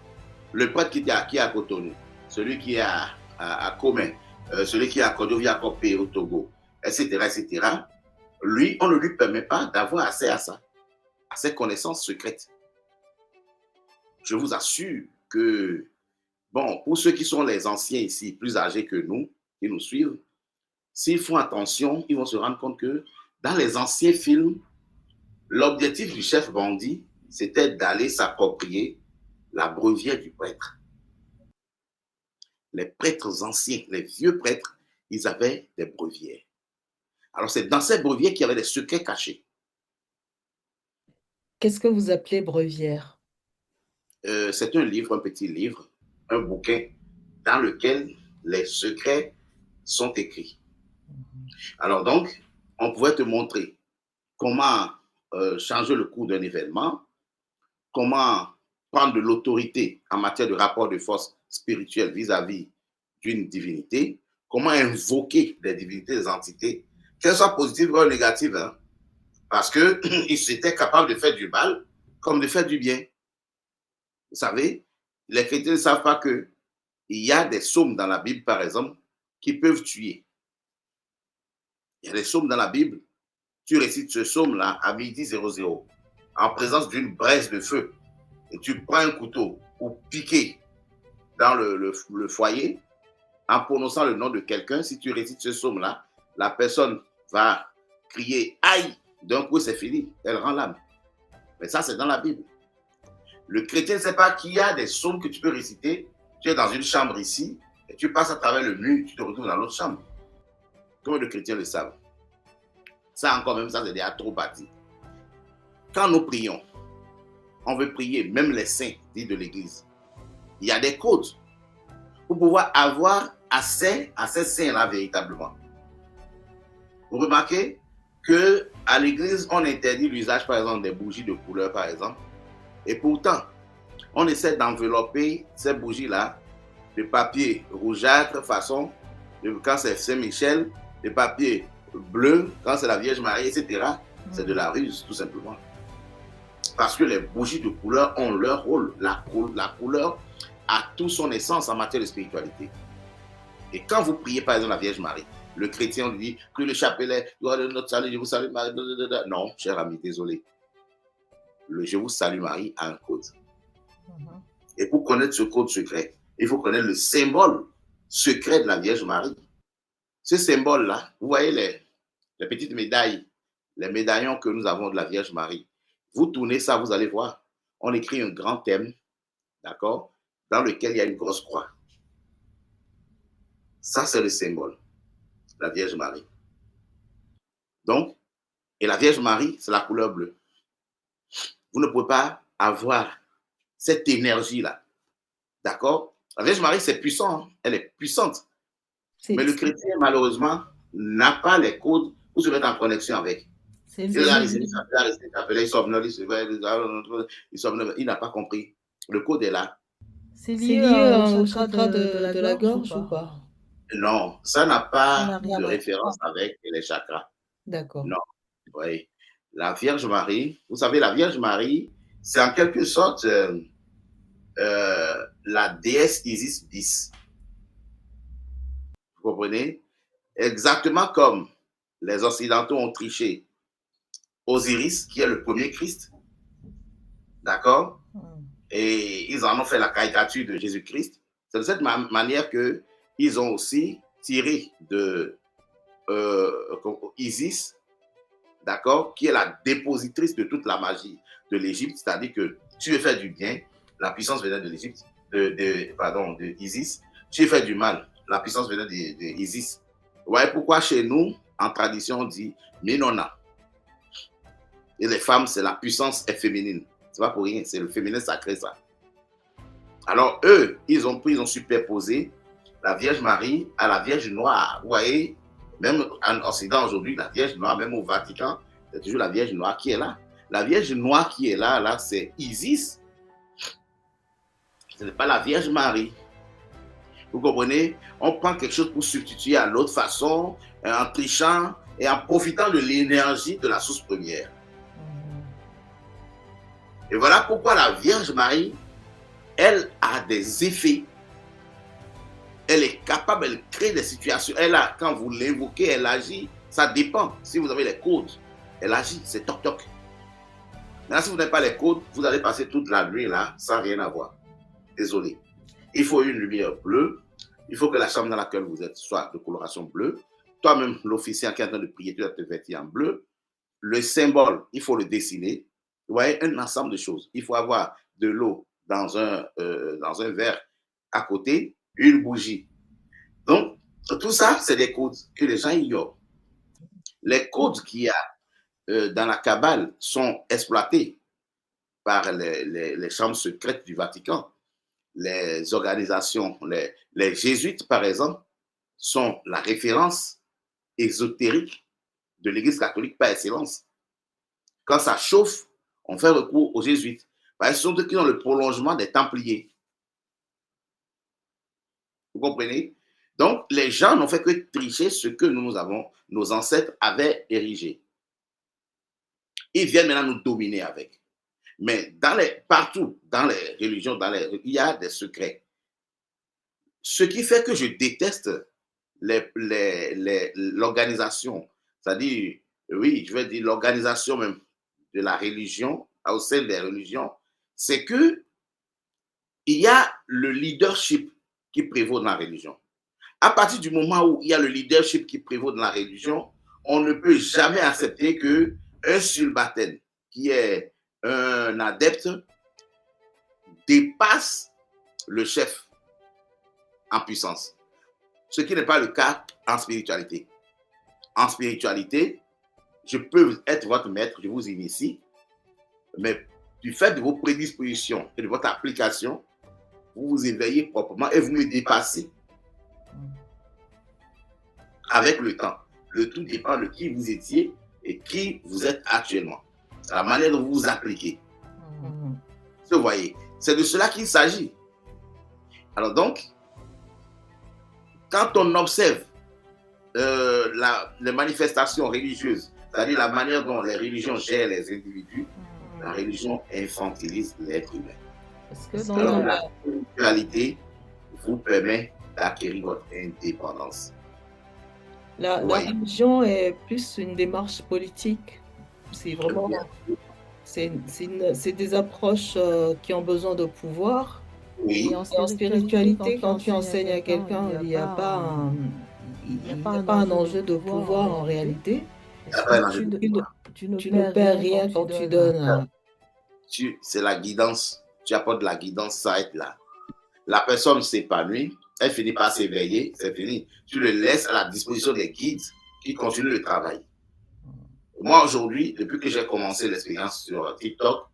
le prêtre qui est à Cotonou, celui qui est à Comé, celui qui est à Kodovia-Kopé au Togo, etc., lui, on ne lui permet pas d'avoir accès à ça, à ces connaissances secrètes. Je vous assure que, bon, pour ceux qui sont les anciens ici, plus âgés que nous, qui nous suivent, s'ils font attention, ils vont se rendre compte que dans les anciens films, l'objectif du chef bandit, c'était d'aller s'approprier la brevière du prêtre. Les prêtres anciens, les vieux prêtres, ils avaient des brevières. Alors, c'est dans ces brevières qu'il y avait des secrets cachés. Qu'est-ce que vous appelez brevière? C'est un livre, un petit livre, un bouquin dans lequel les secrets sont écrits. Alors donc, on pouvait te montrer comment changer le cours d'un événement, comment prendre de l'autorité en matière de rapport de force spirituelle vis-à-vis d'une divinité, comment invoquer des divinités, des entités, qu'elles soient positives ou négatives, hein, parce qu'ils étaient capables de faire du mal comme de faire du bien. Vous savez, les chrétiens ne savent pas qu'il y a des psaumes dans la Bible, par exemple, qui peuvent tuer. Il y a des psaumes dans la Bible, tu récites ce psaume-là à midi 00, en présence d'une braise de feu, et tu prends un couteau pour piquer dans le foyer, en prononçant le nom de quelqu'un. Si tu récites ce psaume-là, la personne va crier « aïe », d'un coup c'est fini, elle rend l'âme. Mais ça, c'est dans la Bible. Le chrétien ne sait pas qu'il y a des psaumes que tu peux réciter. Tu es dans une chambre ici, et tu passes à travers le mur, tu te retrouves dans l'autre chambre. Comment les chrétiens le savent? Ça encore même, ça c'est déjà trop bâti. Quand nous prions, on veut prier, même les saints, dit de l'Église. Il y a des codes pour pouvoir avoir accès à ces saints-là véritablement. Vous remarquez qu'à l'Église, on interdit l'usage, par exemple, des bougies de couleur, par exemple. Et pourtant, on essaie d'envelopper ces bougies-là de papier rougeâtre, façon, quand c'est Saint-Michel, de papier bleu, quand c'est la Vierge Marie, etc. C'est de la ruse, tout simplement. Parce que les bougies de couleur ont leur rôle. La couleur a tout son essence en matière de spiritualité. Et quand vous priez, par exemple, la Vierge Marie, le chrétien lui dit que le chapelet, gloire de notre salut, je vous salue Marie. Non, cher ami, désolé. Le je vous salue Marie a un code. Et pour connaître ce code secret, il faut connaître le symbole secret de la Vierge Marie. Ce symbole-là, vous voyez les petites médailles, les médaillons que nous avons de la Vierge Marie. Vous tournez ça, vous allez voir. On écrit un grand thème, d'accord, dans lequel il y a une grosse croix. Ça, c'est le symbole, la Vierge Marie. Donc, et la Vierge Marie, c'est la couleur bleue. Vous ne pouvez pas avoir cette énergie-là. D'accord? La Vierge Marie, c'est puissant, hein? Elle est puissante. Mais le chrétien, malheureusement, n'a pas les codes pour se mettre en connexion avec. Il n'a pas compris. Le code est là. C'est lié au chakra de la gorge ou pas? Non, ça n'a Ça pas n'a rien de à référence avec les chakras. D'accord. Non, oui. La Vierge Marie, vous savez, la Vierge Marie, c'est en quelque sorte la déesse Isis bis. Vous comprenez? Exactement comme les Occidentaux ont triché Osiris, qui est le premier Christ. D'accord? Et ils en ont fait la caricature de Jésus-Christ. C'est de cette manière qu'ils ont aussi tiré de Isis, d'accord, qui est la dépositrice de toute la magie de l'Égypte, c'est-à-dire que tu veux faire du bien, la puissance venait de l'Égypte, de Isis. Tu veux faire du mal, la puissance venait de Isis. Vous voyez pourquoi chez nous, en tradition, on dit Minona. Et les femmes, c'est la puissance est féminine. C'est pas pour rien, c'est le féminin sacré, ça. Alors, eux, ils ont superposé la Vierge Marie à la Vierge Noire. Vous voyez, même en Occident aujourd'hui, la Vierge Noire, même au Vatican, c'est toujours la Vierge Noire qui est là. La Vierge Noire qui est là, c'est Isis. Ce n'est pas la Vierge Marie. Vous comprenez? On prend quelque chose pour substituer à l'autre façon, en trichant et en profitant de l'énergie de la source première. Et voilà pourquoi la Vierge Marie, elle a des effets. Elle est capable, elle crée des situations. Elle a, quand vous l'invoquez, elle agit. Ça dépend. Si vous avez les codes, elle agit, c'est toc-toc. Maintenant, si vous n'avez pas les codes, vous allez passer toute la nuit là, sans rien avoir. Désolé. Il faut une lumière bleue. Il faut que la chambre dans laquelle vous êtes soit de coloration bleue. Toi-même, l'officiant qui est en train de prier, tu dois te vêtir en bleu. Le symbole, il faut le dessiner. Vous voyez, un ensemble de choses. Il faut avoir de l'eau dans un verre à côté, une bougie. Donc, tout ça, c'est des codes que les gens ignorent. Les codes qu'il y a dans la Kabbale sont exploités par les chambres secrètes du Vatican. Les organisations, les jésuites, par exemple, sont la référence ésotérique de l'Église catholique par excellence. Quand ça chauffe, on fait recours aux jésuites. Parce qu'ils sont qui ont le prolongement des Templiers. Vous comprenez? Donc, les gens n'ont fait que tricher ce que nos ancêtres avaient érigé. Ils viennent maintenant nous dominer avec. Mais partout, dans les religions, il y a des secrets. Ce qui fait que je déteste l'organisation, c'est-à-dire, oui, je vais dire l'organisation même de la religion, au sein des religions, c'est que il y a le leadership qui prévaut dans la religion. À partir du moment où il y a le leadership qui prévaut dans la religion, on ne peut jamais accepter qu'un sulbataire qui est un adepte dépasse le chef en puissance. Ce qui n'est pas le cas en spiritualité. En spiritualité, je peux être votre maître, je vous initie, mais du fait de vos prédispositions et de votre application, vous vous éveillez proprement et vous me dépassez avec le temps. Le tout dépend de qui vous étiez et qui vous êtes actuellement. C'est la manière dont vous vous appliquez. Vous voyez, c'est de cela qu'il s'agit. Alors donc, quand on observe les manifestations religieuses, c'est-à-dire la manière dont les religions gèrent les individus, la religion infantilise l'être humain. Alors la spiritualité vous permet d'acquérir votre indépendance. La religion est plus une démarche politique. C'est vraiment, c'est des approches qui ont besoin de pouvoir. Oui. Et en spiritualité, quand tu enseignes à quelqu'un, il n'y a pas un enjeu de pouvoir en réalité. Tu ne perds rien quand tu donnes. C'est la guidance. Tu apportes la guidance, ça être là. La personne s'épanouit, elle finit par s'éveiller, c'est fini. Tu le laisses à la disposition des guides qui continuent le travail. Moi, aujourd'hui, depuis que j'ai commencé l'expérience sur TikTok,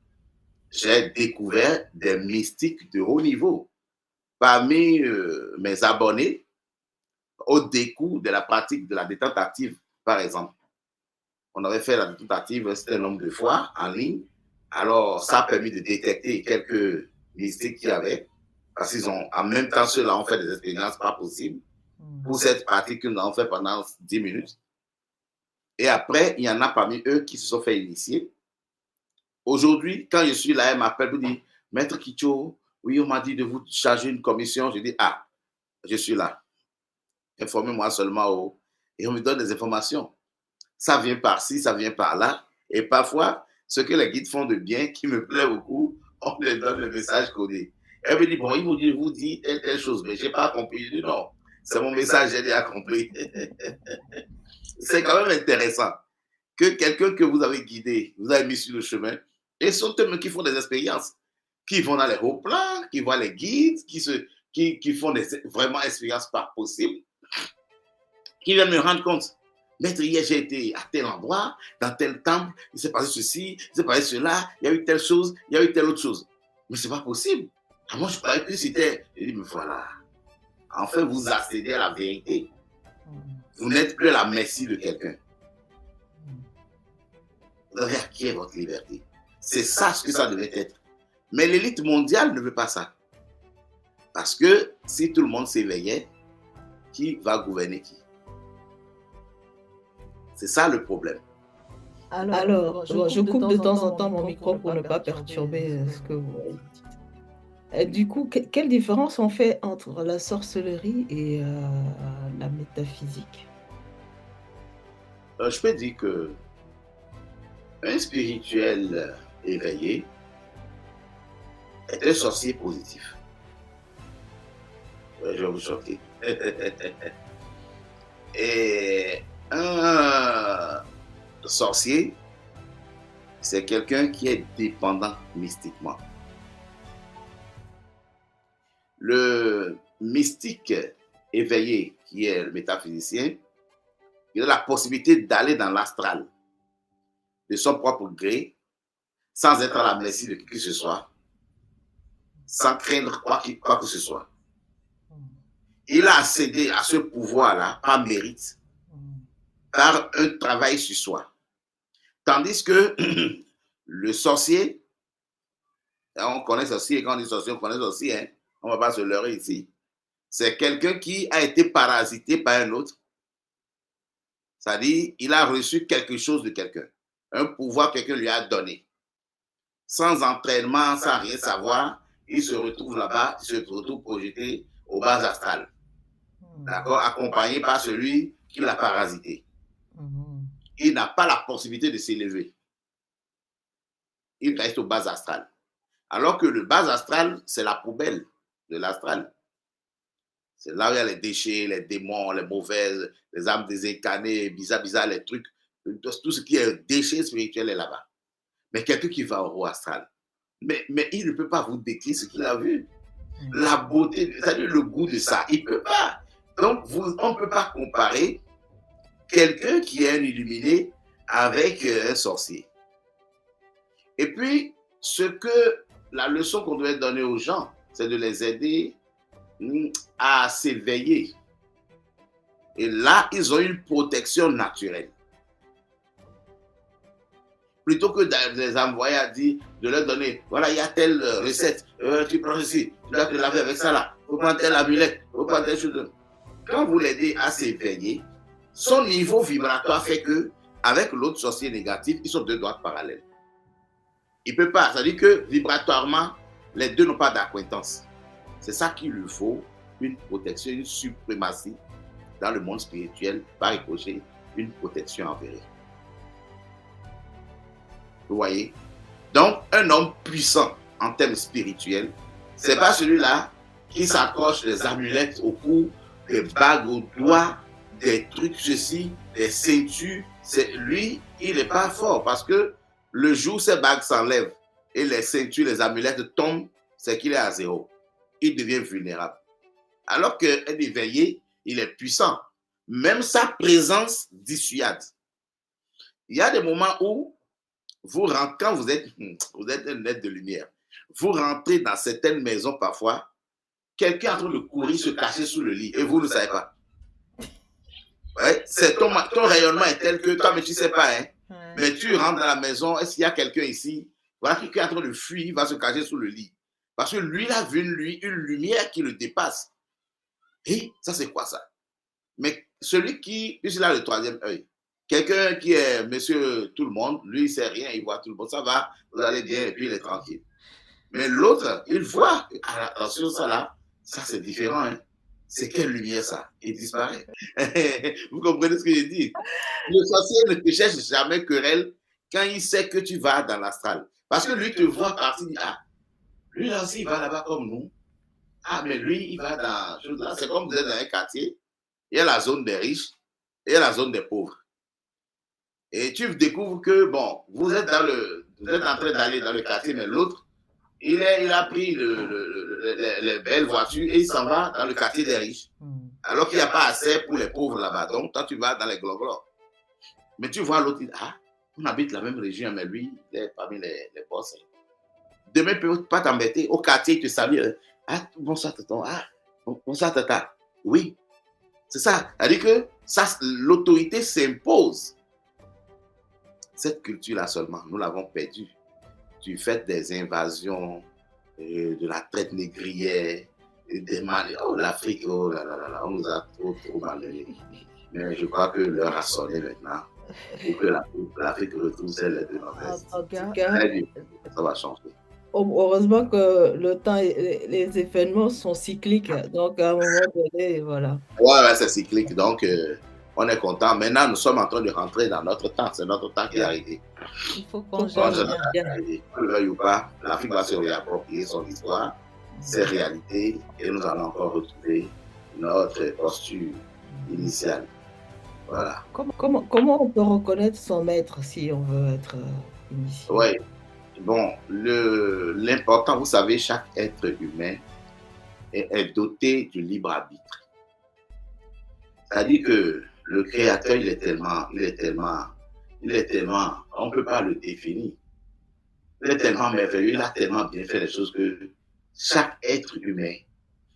j'ai découvert des mystiques de haut niveau. Parmi mes abonnés, au décours de la pratique de la détente active, par exemple. On avait fait la détente active un certain nombre de fois en ligne. Alors, ça a permis de détecter quelques mystiques qu'il y avait. Parce qu'ils ont, en même temps, ceux-là ont fait des expériences pas possibles pour cette partie que nous avons fait pendant 10 minutes. Et après, il y en a parmi eux qui se sont fait initier. Aujourd'hui, quand je suis là, elle m'appelle pour dire, Maître Kicho, oui, on m'a dit de vous charger une commission. Je dis, ah, je suis là. Informez-moi seulement. Et on me donne des informations. Ça vient par-ci, ça vient par-là. Et parfois, ce que les guides font de bien, qui me plaît beaucoup, on leur donne le message codé. Elle me dit, bon, ils vous dit telle chose, mais je n'ai pas compris. Je dis, non, c'est mon message, j'ai déjà compris. C'est quand même intéressant que quelqu'un que vous avez guidé, vous avez mis sur le chemin, et ce sont eux qui font des expériences, qui vont dans les hauts plans, qui voient les guides, qui font des vraiment expériences pas possibles, qui viennent me rendre compte. Maître, hier, j'ai été à tel endroit, dans tel temple, il s'est passé ceci, il s'est passé cela, il y a eu telle chose, il y a eu telle autre chose. Mais ce n'est pas possible. Moi, je croyais que c'était... Je dis, mais voilà. En fait, vous accédez à la vérité. Vous n'êtes plus à la merci de quelqu'un. Vous avez acquis votre liberté. C'est ça ce que ça devait être. Mais l'élite mondiale ne veut pas ça. Parce que si tout le monde s'éveillait, qui va gouverner qui? C'est ça le problème. Alors, je coupe de temps en temps mon micro pour ne pas perturber ce que vous dites. Du coup, quelle différence on fait entre la sorcellerie et la métaphysique? Je peux dire que un spirituel éveillé est un sorcier positif. Je vais vous choquer. Et un sorcier, c'est quelqu'un qui est dépendant mystiquement. Le mystique éveillé, qui est le métaphysicien, il a la possibilité d'aller dans l'astral de son propre gré, sans être à la merci de qui que ce soit, sans craindre quoi que ce soit. Il a accédé à ce pouvoir-là par mérite, par un travail sur soi. Tandis que le sorcier, on connaît sorcier, et quand on dit sorcier, on connaît sorcier, hein? On ne va pas se leurrer ici. C'est quelqu'un qui a été parasité par un autre. C'est-à-dire, il a reçu quelque chose de quelqu'un. Un pouvoir que quelqu'un lui a donné. Sans entraînement, sans rien savoir, il se retrouve là-bas, il se retrouve projeté au bas astral. D'accord? Accompagné par celui qui l'a parasité. Il n'a pas la possibilité de s'élever. Il reste au bas astral. Alors que le bas astral, c'est la poubelle de l'astral. C'est là où il y a les déchets, les démons, les mauvaises, les âmes désincarnées, bizarre, les trucs. Tout ce qui est déchet spirituel est là-bas. Mais quelqu'un qui va au haut astral, mais il ne peut pas vous décrire ce qu'il a vu. La beauté, c'est-à-dire le goût de ça, il ne peut pas. Donc, on ne peut pas comparer quelqu'un qui est un illuminé avec un sorcier. Et puis, la leçon qu'on devait donner aux gens, c'est de les aider à s'éveiller. Et là, ils ont une protection naturelle. Plutôt que de les envoyer à dire, de leur donner, voilà, il y a telle recette, tu prends ceci, tu dois te laver avec ça là, tu prends telle amulette, tu prends telle chose. Quand vous l'aidez à s'éveiller, son niveau vibratoire fait que, avec l'autre sorcier négatif, ils sont deux droites parallèles. Il ne peut pas, c'est-à-dire que vibratoirement, les deux n'ont pas d'acquaintance. C'est ça qu'il lui faut, une protection, une suprématie dans le monde spirituel, par ricochet, une protection avérée. Vous voyez? Donc, un homme puissant en termes spirituels, ce n'est pas celui-là qui s'accroche des amulettes au cou, des bagues au doigt, des trucs ceci, des ceintures. Lui, il n'est pas fort parce que le jour où ces bagues s'enlèvent et les ceintures, les amulettes tombent, c'est qu'il est à zéro. Il devient vulnérable. Alors qu'un éveillé, il est puissant. Même sa présence dissuade. Il y a des moments où vous rentrez, quand vous êtes un être de lumière, vous rentrez dans certaines maisons parfois, quelqu'un est en train de courir, se cacher sous le lit et vous ne savez pas. Ouais, ton rayonnement est tel que toi, mais tu ne sais pas. Hein? Mais tu rentres dans la maison, est-ce qu'il y a quelqu'un ici? Voilà, quelqu'un est en train de fuir, il va se cacher sous le lit. Parce que lui, il a vu une lumière qui le dépasse. Et ça, c'est quoi ça? Mais celui qui, puisqu'il a le troisième œil, quelqu'un qui est monsieur tout le monde, lui, il ne sait rien, il voit tout le monde, ça va, vous allez bien, et puis il est tranquille. Mais l'autre, il voit, attention, ça là, ça c'est différent. Hein. C'est quelle lumière ça? Il disparaît. Vous comprenez ce que je dis? Le sorcier ne te cherche jamais querelle quand il sait que tu vas dans l'astral. Parce que lui te voit partir, ah, lui là aussi, il va là-bas comme nous. Ah, mais lui, il va dans... C'est comme vous êtes dans un quartier, il y a la zone des riches et il y a la zone des pauvres. Et tu découvres que, bon, vous êtes en train d'aller dans le quartier, mais l'autre, il a pris les belles voitures et il s'en va dans le quartier des riches. Alors qu'il n'y a pas assez pour les pauvres là-bas. Donc, toi, tu vas dans les gloglos. Mais tu vois l'autre, ah, on habite la même région, mais lui, il est parmi les boss. Demain, il ne peut pas t'embêter. Au quartier, il te salue. Ah, bonsoir, tonton. Ah, bonsoir, tata. Oui, c'est ça. C'est-à-dire que l'autorité s'impose. Cette culture-là seulement, nous l'avons perdue. Du fait des invasions, de la traite négrière, des mal. Oh, l'Afrique, oh là là là, on nous a trop malmenés. Mais je crois que l'heure a sonné maintenant pour que l'Afrique retrouve celle de nos ça va changer. Heureusement que le temps et les événements sont cycliques. Donc, à un moment donné, voilà. Ouais, c'est cyclique. Donc, on est content. Maintenant, nous sommes en train de rentrer dans notre temps. C'est notre temps qui est arrivé. Il faut qu'on gère bien. Que le veuille ou pas, l'Afrique va se réapproprier son histoire, ses réalités, et nous allons encore retrouver notre posture initiale. Voilà. Comment on peut reconnaître son maître si on veut être initié? Oui. Bon, l'important, vous savez, chaque être humain est doté du libre arbitre. C'est-à-dire que le Créateur, il est tellement, on ne peut pas le définir. Il est tellement merveilleux, il a tellement bien fait les choses que chaque être humain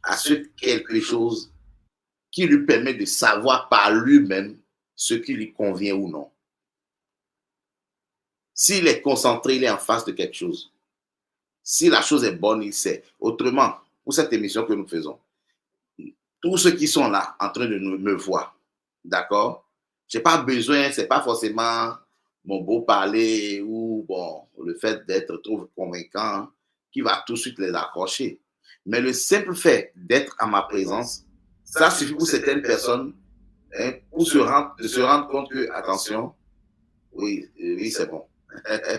a ce quelque chose qui lui permet de savoir par lui-même ce qui lui convient ou non. S'il est concentré, il est en face de quelque chose. Si la chose est bonne, il sait. Autrement, pour cette émission que nous faisons, tous ceux qui sont là en train de me voir, d'accord? Je n'ai pas besoin, ce n'est pas forcément mon beau parler ou bon, le fait d'être trop convaincant qui va tout de suite les accrocher. Mais le simple fait d'être à ma présence, ça suffit pour certaines personnes pour de se rendre compte que, attention, oui, c'est bon.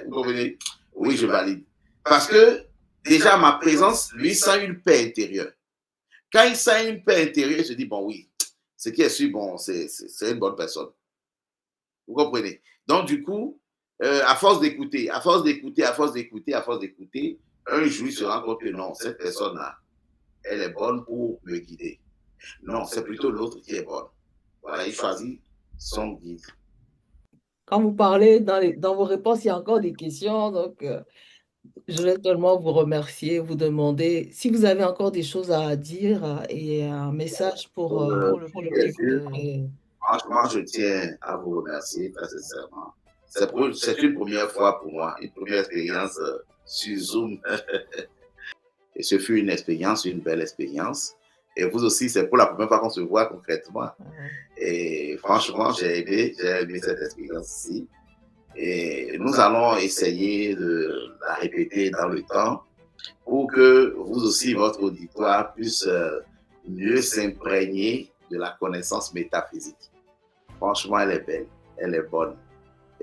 Vous comprenez? Oui, je valide. Parce que déjà, ma présence, lui, sent une paix intérieure. Quand il sent une paix intérieure, il se dit, bon, oui, ce qui est sûr, bon, c'est une bonne personne. Vous comprenez? Donc, du coup, à force d'écouter, un jour, il se rend compte que non, cette personne-là, elle est bonne pour me guider. Non, c'est plutôt l'autre qui est bonne. Voilà, il choisit son guide. Quand vous parlez, dans vos réponses, il y a encore des questions. Donc, je voulais seulement vous remercier, vous demander si vous avez encore des choses à dire et un message pour le public. Franchement, je tiens à vous remercier très sincèrement. C'est une première fois pour moi, une première expérience sur Zoom. Et ce fut une expérience, une belle expérience. Et vous aussi, c'est pour la première fois qu'on se voit concrètement. Et franchement, j'ai aimé cette expérience-ci. Et nous allons essayer de la répéter dans le temps pour que vous aussi, votre auditoire, puisse mieux s'imprégner de la connaissance métaphysique. Franchement, elle est belle, elle est bonne.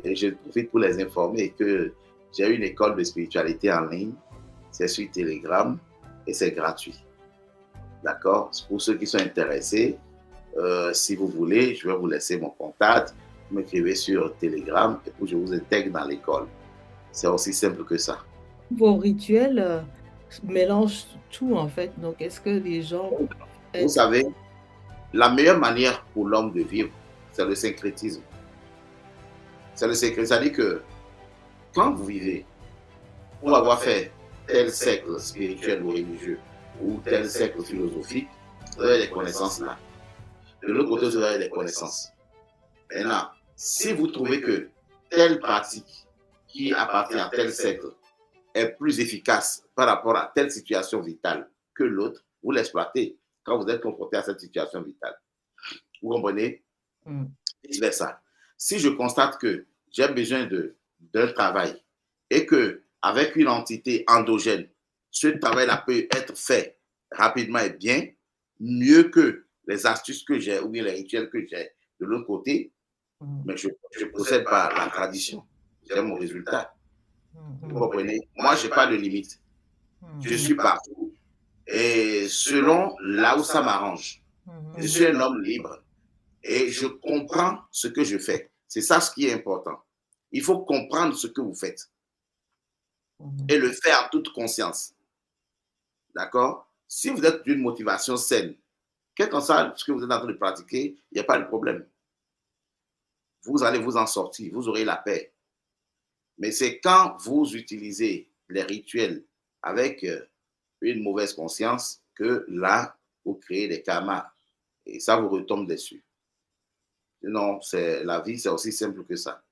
Et je profite pour les informer que j'ai une école de spiritualité en ligne. C'est sur Telegram et c'est gratuit. D'accord? Pour ceux qui sont intéressés, si vous voulez, je vais vous laisser mon contact. Vous m'écrivez sur Telegram et puis je vous intègre dans l'école. C'est aussi simple que ça. Vos rituels mélangent tout en fait. Donc, est-ce que les gens... Vous savez, la meilleure manière pour l'homme de vivre, c'est le syncrétisme. C'est le syncrétisme. C'est-à-dire que quand vous vivez, pour avoir fait tel siècle spirituel ou religieux ou tel siècle philosophique, vous avez des connaissances là. De l'autre côté, vous avez des connaissances. Maintenant, si vous trouvez que telle pratique qui appartient à tel siècle est plus efficace par rapport à telle situation vitale que l'autre, vous l'exploitez quand vous êtes confronté à cette situation vitale. Vous comprenez? Vice versa. Si je constate que j'ai besoin d'un travail et qu'avec une entité endogène, ce travail-là peut être fait rapidement et bien, mieux que les astuces que j'ai ou bien les rituels que j'ai de l'autre côté, mais je procède par la tradition. J'ai mon résultat. Vous comprenez? Moi, je n'ai pas de limite. Je suis partout. Et selon là où ça m'arrange, je suis un homme libre et je comprends ce que je fais. C'est ça ce qui est important. Il faut comprendre ce que vous faites et le faire en toute conscience. D'accord? Si vous êtes d'une motivation saine, quel que soit ce que vous êtes en train de pratiquer, il n'y a pas de problème. Vous allez vous en sortir, vous aurez la paix. Mais c'est quand vous utilisez les rituels avec une mauvaise conscience que là, vous créez des karmas. Et ça vous retombe dessus. Sinon, la vie, c'est aussi simple que ça.